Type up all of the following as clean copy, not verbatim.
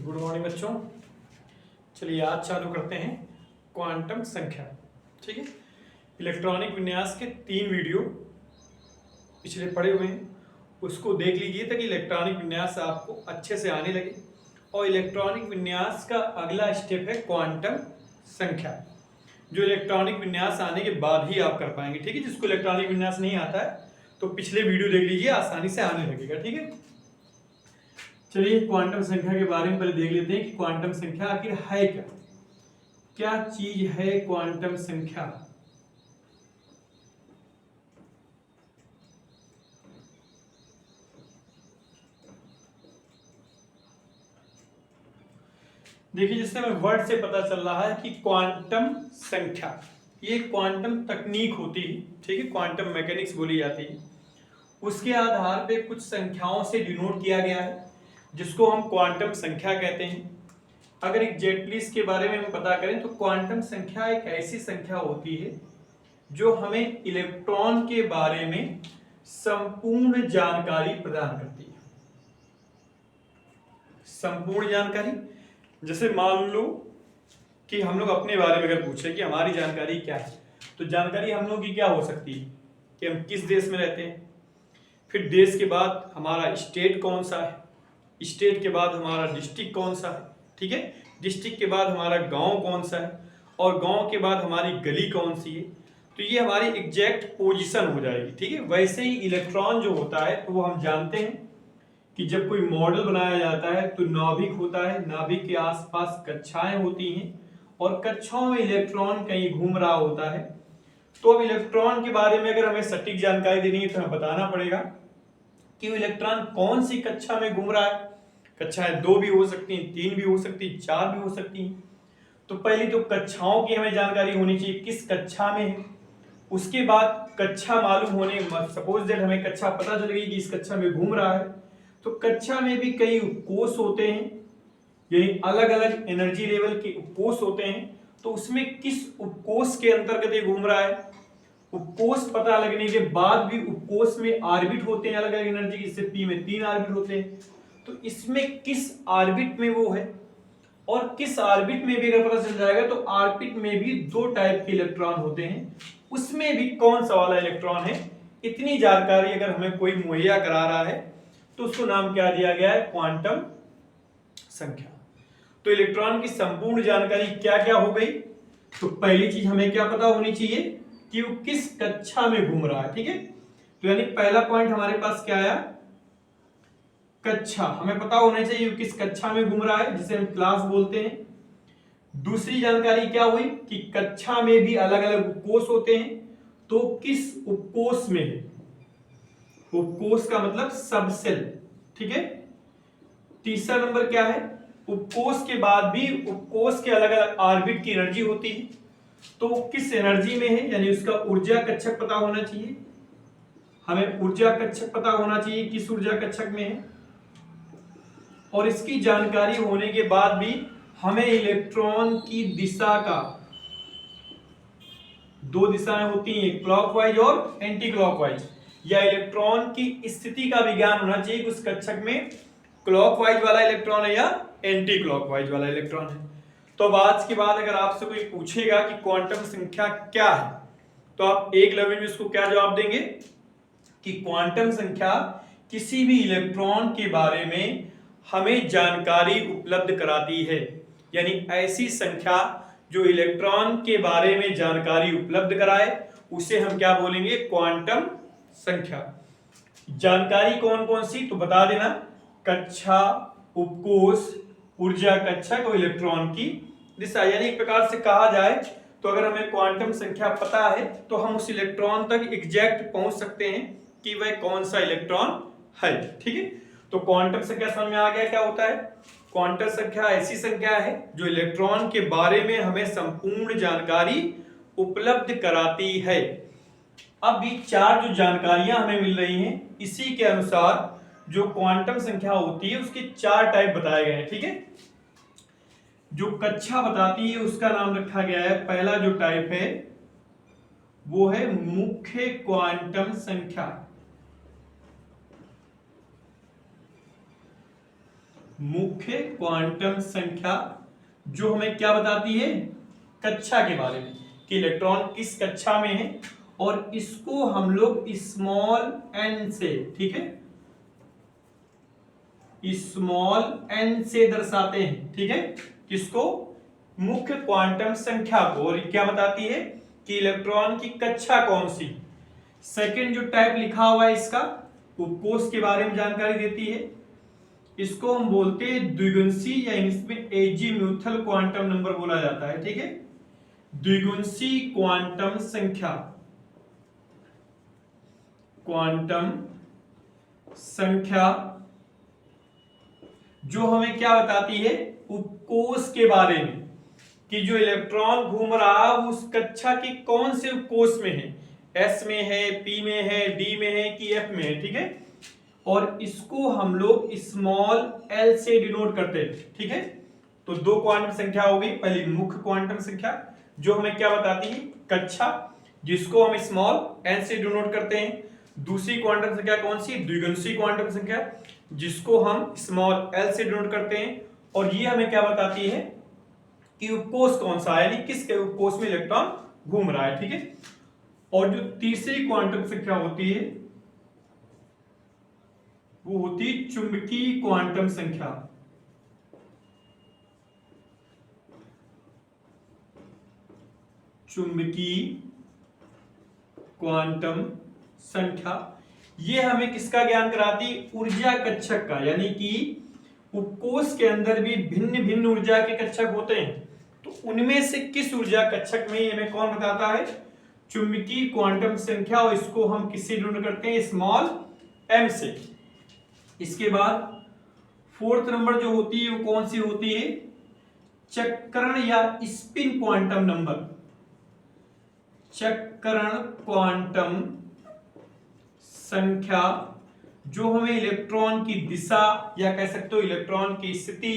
Good morning बच्चों। चलिए आज चालू करते हैं क्वांटम संख्या। ठीक है, इलेक्ट्रॉनिक विन्यास के 3 वीडियो पिछले पड़े हुए हैं, उसको देख लीजिए ताकि इलेक्ट्रॉनिक विन्यास आपको अच्छे से आने लगे। और इलेक्ट्रॉनिक विन्यास का अगला स्टेप है क्वांटम संख्या, जो इलेक्ट्रॉनिक विन्यास आने के बाद ही आप कर पाएंगे। ठीक है, जिसको इलेक्ट्रॉनिक विन्यास नहीं आता है तो पिछले वीडियो देख लीजिए, आसानी से आने लगेगा। ठीक है, चलिए क्वांटम संख्या के बारे में पहले देख लेते हैं कि क्वांटम संख्या आखिर है क्या। क्या चीज है क्वांटम संख्या? देखिए, जिससे हमें वर्ड से पता चल रहा है कि क्वांटम संख्या ये क्वांटम तकनीक होती है। ठीक है, क्वांटम मैकेनिक्स बोली जाती है। उसके आधार पे कुछ संख्याओं से डिनोट किया गया है, जिसको हम क्वांटम संख्या कहते हैं। अगर एग्जैक्टली इसके बारे में हम पता करें तो क्वांटम संख्या एक ऐसी संख्या होती है जो हमें इलेक्ट्रॉन के बारे में संपूर्ण जानकारी प्रदान करती है। संपूर्ण जानकारी, जैसे मान लो कि हम लोग अपने बारे में अगर पूछे कि हमारी जानकारी क्या है, तो जानकारी हम लोग की क्या हो सकती है कि हम किस देश में रहते हैं, फिर देश के बाद हमारा स्टेट कौन सा है, स्टेट के बाद हमारा डिस्ट्रिक्ट कौन सा है, ठीक है, डिस्ट्रिक्ट के बाद हमारा गांव कौन सा है, और गांव के बाद हमारी गली कौन सी है। तो ये हमारी एग्जैक्ट पोजीशन हो जाएगी। ठीक है, वैसे ही इलेक्ट्रॉन जो होता है तो वो हम जानते हैं कि जब कोई मॉडल बनाया जाता है तो नाभिक होता है, नाभिक के आसपास कक्षाएं होती हैं और कक्षाओं में इलेक्ट्रॉन कहीं घूम रहा होता है। तो अब इलेक्ट्रॉन के बारे में अगर हमें सटीक जानकारी देनी है तो हमें बताना पड़ेगा कि वो इलेक्ट्रॉन कौन सी कक्षा में घूम रहा है। कक्षाएं 2 भी हो सकती हैं, 3 भी हो सकती हैं, 4 भी हो सकती हैं। तो पहली तो कक्षाओं की हमें जानकारी होनी चाहिए, किस कक्षा में है। उसके बाद कक्षा मालूम होने, सपोज दैट हमें कक्षा पता चल गई कि इस कक्षा में घूम रहा है, तो कक्षा में भी कई उपकोष होते हैं, यानी अलग अलग एनर्जी लेवल के उपकोष होते हैं। तो उसमें किस उपकोष के अंतर्गत ये घूम रहा है, उपकोष पता लगने के बाद भी उपकोष में ऑर्बिट होते हैं अलग अलग एनर्जी के, जैसे पी में 3 ऑर्बिट होते हैं, तो इसमें किस ऑर्बिट में वो है, और किस ऑर्बिट में भी अगर पता चल जाएगा तो ऑर्बिट में भी 2 टाइप के इलेक्ट्रॉन होते हैं, उसमें भी कौन सा वाला इलेक्ट्रॉन है। इतनी जानकारी अगर हमें कोई मुहैया करा रहा है तो उसको नाम क्या दिया गया है, क्वांटम संख्या। तो इलेक्ट्रॉन की संपूर्ण जानकारी क्या क्या हो गई। तो पहली चीज हमें क्या पता होनी चाहिए कि वो किस कक्षा में घूम रहा है। ठीक है, तो यानी पहला पॉइंट हमारे पास क्या आया, कक्षा। हमें पता होना चाहिए वो किस कक्षा में घूम रहा है, जिसे हम क्लास बोलते हैं। दूसरी जानकारी क्या हुई कि कक्षा में भी अलग अलग उपकोष होते हैं, तो किस उपकोष में है, उपकोष का मतलब सब सेल। ठीक है, तीसरा नंबर क्या है, उपकोष के बाद भी उपकोष के अलग अलग ऑर्बिट की एनर्जी होती है, तो किस एनर्जी में है, यानी उसका ऊर्जा कक्षक पता होना चाहिए। हमें ऊर्जा कक्षक पता होना चाहिए किस ऊर्जा कक्षक में है, और इसकी जानकारी होने के बाद भी हमें इलेक्ट्रॉन की दिशा का, 2 दिशाएं होती हैं, क्लॉकवाइज और एंटी क्लॉकवाइज, या इलेक्ट्रॉन की स्थिति का विज्ञान होना चाहिए कि उस कक्षक में क्लॉकवाइज वाला इलेक्ट्रॉन है या एंटी क्लॉकवाइज वाला इलेक्ट्रॉन है। तो अब आज के बाद अगर आपसे कोई पूछेगा कि क्वांटम संख्या क्या है, तो आप एक लफ्ज में उसको क्या जवाब देंगे कि क्वांटम संख्या किसी भी इलेक्ट्रॉन के बारे में हमें जानकारी उपलब्ध कराती है, यानी ऐसी संख्या जो इलेक्ट्रॉन के बारे में जानकारी उपलब्ध कराए उसे हम क्या बोलेंगे, क्वांटम संख्या। जानकारी कौन कौन सी तो बता देना, कक्षा, उपकोष, ऊर्जा कक्षक और इलेक्ट्रॉन की दिशा। यानी एक प्रकार से कहा जाए तो अगर हमें क्वांटम संख्या पता है तो हम उस इलेक्ट्रॉन तक एग्जैक्ट पहुंच सकते हैं कि वह कौन सा इलेक्ट्रॉन है। ठीक है, तो क्वांटम संख्या समझ में आ गया क्या होता है। क्वांटम संख्या ऐसी संख्या है जो इलेक्ट्रॉन के बारे में हमें संपूर्ण जानकारी उपलब्ध कराती है। अब ये 4 जो जानकारियां हमें मिल रही हैं, इसी के अनुसार जो क्वांटम संख्या होती है उसके 4 टाइप बताए गए हैं। ठीक है, जो कक्षा बताती है उसका नाम रखा गया है, पहला जो टाइप है वो है मुख्य क्वांटम संख्या। मुख्य क्वांटम संख्या जो हमें क्या बताती है, कक्षा के बारे में, कि इलेक्ट्रॉन किस कक्षा में है, और इसको हम लोग स्मॉल n से, ठीक है, स्मॉल n से दर्शाते हैं, ठीक है, किसको, मुख्य क्वांटम संख्या को। और क्या बताती है कि इलेक्ट्रॉन की कक्षा कौन सी। सेकंड जो टाइप लिखा हुआ है इसका, उपकोष के बारे में जानकारी देती है। इसको हम बोलते हैं द्विगुणसी, या इसमें एजीम्यूथल क्वांटम नंबर बोला जाता है, ठीक है, द्विगुणसी क्वांटम संख्या, क्वांटम संख्या जो हमें क्या बताती है, उपकोष के बारे में, कि जो इलेक्ट्रॉन घूम रहा है उस कक्षा की कौन से उपकोष में है, एस में है, पी में है, डी में है कि एफ में है, ठीक है, और इसको हम लोग स्मॉल एल से डिनोट करते हैं, ठीक है। तो दो क्वांटम संख्या हो गई, पहली मुख्य क्वांटम संख्या जो हमें क्या बताती है, कक्षा, जिसको हम स्मॉल एल से डिनोट करते हैं। दूसरी क्वांटम संख्या कौन सी, द्विगुणसी क्वांटम संख्या, जिसको हम स्मॉल एल से डिनोट करते हैं, और ये हमें क्या बताती है कि उपकोष कौन सा है, यानी किस उपकोष में इलेक्ट्रॉन घूम रहा है, ठीक है। और जो तीसरी क्वांटम संख्या होती है वो होती चुंबकीय क्वांटम संख्या, चुंबकीय क्वांटम संख्या। ये हमें किसका ज्ञान कराती, ऊर्जा कक्षक का, यानी कि उपकोष के अंदर भी भिन्न भिन्न ऊर्जा के कक्षक होते हैं, तो उनमें से किस ऊर्जा कक्षक में, हमें कौन बताता है, चुंबकीय क्वांटम संख्या, और इसको हम किससे डिनोट करते हैं, स्मॉल m से। इसके बाद फोर्थ नंबर जो होती है वो कौन सी होती है, चक्रण या स्पिन क्वांटम नंबर, चक्रण क्वांटम संख्या जो हमें इलेक्ट्रॉन की दिशा, या कह सकते हो इलेक्ट्रॉन की स्थिति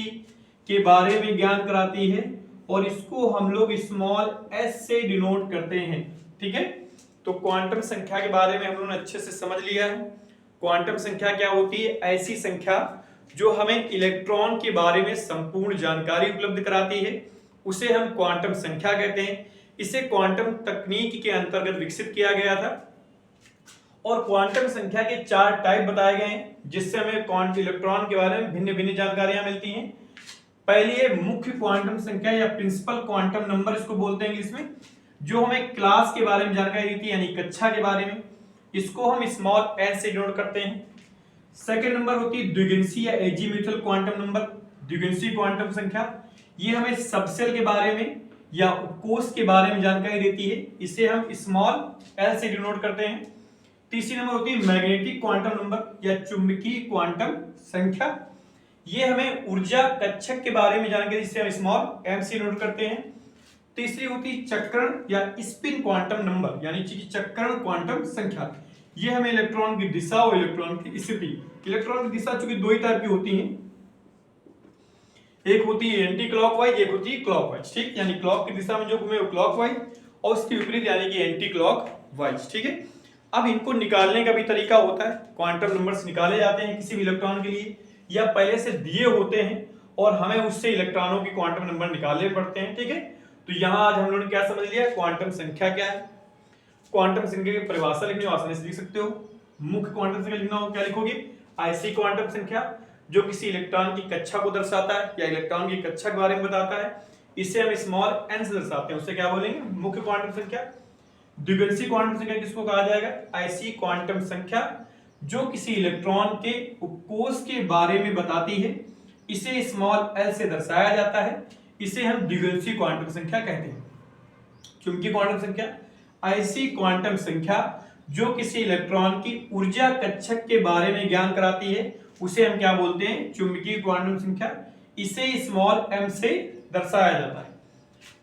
के बारे में ज्ञान कराती है, और इसको हम लोग स्मॉल s से डिनोट करते हैं, ठीक है। तो क्वांटम संख्या के बारे में हम लोगों ने अच्छे से समझ लिया है। क्वांटम संख्या क्या होती है, ऐसी संख्या जो हमें इलेक्ट्रॉन के बारे में संपूर्ण जानकारी उपलब्ध कराती है, उसे हम क्वांटम संख्या कहते हैं। इसे क्वांटम तकनीक के अंतर्गत विकसित किया गया था, और क्वांटम संख्या के 4 टाइप बताए गए हैं, जिससे हमें क्वांटम इलेक्ट्रॉन के बारे में भिन्न भिन्न जानकारियां मिलती हैं। पहली है मुख्य क्वांटम संख्या या प्रिंसिपल क्वांटम नंबर, इसको बोलते हैं इंग्लिश में, जो हमें क्लास के बारे में जानकारी देती है, यानी कक्षा के बारे में, इसको हम स्मॉल n से डिनोट करते हैं। सेकंड नंबर होती है द्विगुणसी या एजीम्यूथल क्वांटम नंबर, द्विगुणसी क्वांटम संख्या, ये हमें सबसेल के बारे में या उपकोष के बारे में जानकारी देती है, इसे हम स्मॉल l से डिनोट करते हैं। तीसरी नंबर होती है मैग्नेटिक क्वांटम नंबर या चुंबकीय क्वांटम संख्या, ये हमें ऊर्जा कक्षक के बारे में जानकारी, जिसे हम स्मॉल m से डिनोट करते हैं। तीसरी होती है चक्रण या स्पिन क्वांटम नंबर, यानी कि चक्रण क्वांटम संख्या, ये हमें इलेक्ट्रॉन की दिशा और इलेक्ट्रॉन की स्थिति, इलेक्ट्रॉन की दिशा चूंकि दो ही टाइप की होती है, एक होती है एंटी क्लॉकवाइज, एक होती है क्लॉकवाइज, ठीक, यानी क्लॉक की दिशा में जो घूमे वो क्लॉकवाइज, और उसके विपरीत यानी कि एंटी क्लॉकवाइज, ठीक है। अब इनको निकालने का भी तरीका होता है, क्वांटम नंबर्स निकाले जाते हैं किसी भी इलेक्ट्रॉन के लिए, या पहले से दिए होते हैं और हमें उससे इलेक्ट्रॉनों के क्वांटम नंबर निकालने पड़ते हैं, ठीक है। तो यहां आज हम लोगों ने क्या समझ लिया, क्वांटम संख्या क्या है, क्वांटम संख्या की परिभाषा लिखनी हो आसानी से लिख सकते हो। मुख्य क्वांटम संख्या लिखना हो क्या लिखोगे, ऐसी क्वांटम संख्या जो किसी इलेक्ट्रॉन की कक्षा को दर्शाता है या इलेक्ट्रॉन की कक्षा के बारे में बताता है, इसे हम स्मॉल n से दर्शाते हैं, उसे क्या बोलेंगे, मुख्य क्वांटम संख्या। द्विगुणसी क्वांटम संख्या किसको कहा जाएगा, ऐसी क्वांटम संख्या जो किसी इलेक्ट्रॉन के उपकोष के बारे में बताती है, इसे स्मॉल l से दर्शाया जाता है, इसे हम द्विगुणसी क्वांटम संख्या कहते हैं। चुंबकीय क्वांटम संख्या, ऐसी क्वांटम संख्या जो किसी इलेक्ट्रॉन की ऊर्जा कक्षक के बारे में ज्ञान कराती है, उसे हम क्या बोलते हैं, चुंबकीय क्वांटम संख्या, इसे स्मॉल m से दर्शाया जाता है।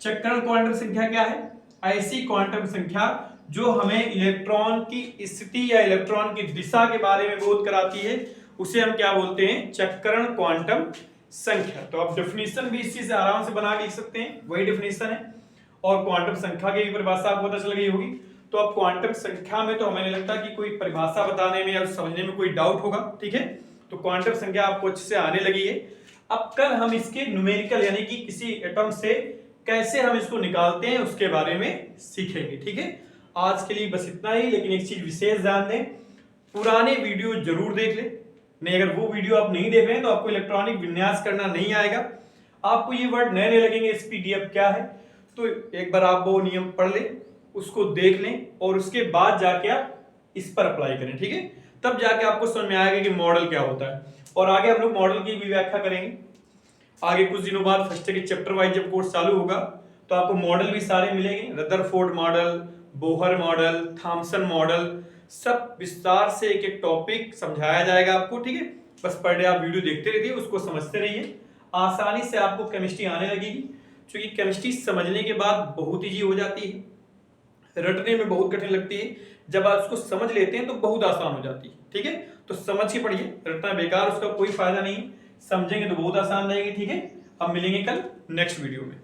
चक्रण क्वांटम संख्या क्या है, ऐसी क्वांटम संख्या जो हमें इलेक्ट्रॉन की स्थिति या इलेक्ट्रॉन की दिशा के बारे में बोध कराती है, उसे हम क्या बोलते हैं, चक्रण क्वांटम संख्या। तो आप डेफिनेशन भी इसी से आराम से बना के लिख सकते हैं, वही डेफिनेशन है, और क्वांटम संख्या की परिभाषा आपको पता चल गई होगी। तो अब क्वांटम संख्या में तो हमें नहीं लगता कि कोई परिभाषा बताने में या समझने में कोई डाउट होगा, ठीक है। तो क्वांटम संख्या आपको अच्छे से आने लगी है। अब कल हम इसके न्यूमेरिकल यानी कि किसी एटम से कैसे हम इसको निकालते हैं उसके बारे में सीखेंगे। ठीक है, आज के लिए बस इतना ही। लेकिन एक चीज विशेष ध्यान दें, पुराने वीडियो जरूर देख लें। नहीं, अगर वो वीडियो आप नहीं देख रहे हैं तो आपको इलेक्ट्रॉनिक विन्यास करना नहीं आएगा। आपको ये वर्ड नए नए लगेंगे, एसपीडीएफ क्या है, तो एक बार आप वो नियम पढ़ लें, उसको देख लें और उसके बाद जाके आप इस पर अप्लाई करें। ठीक है, तब जाके आपको समझ में आएगा कि मॉडल क्या होता है। और आगे हम लोग मॉडल की भी व्याख्या करेंगे। आगे कुछ दिनों बाद फर्स्ट के चैप्टर वाइज जब कोर्स चालू होगा तो आपको मॉडल भी सारे मिलेंगे, Rutherford model, Bohr model, Thompson model, सब विस्तार से एक एक टॉपिक समझाया जाएगा आपको। ठीक है, बस पर डे आप वीडियो देखते रहिए, उसको समझते रहिए, आसानी से आपको केमिस्ट्री आने लगेगी। क्योंकि केमिस्ट्री समझने के बाद बहुत ईजी हो जाती है, रटने में बहुत कठिन लगती है, जब आप उसको समझ लेते हैं तो बहुत आसान हो जाती है। ठीक है, तो समझ के पढ़िए, रटना बेकार, उसका कोई फायदा नहीं, समझेंगे तो बहुत आसान रहेगी। ठीक है, अब मिलेंगे कल नेक्स्ट वीडियो में।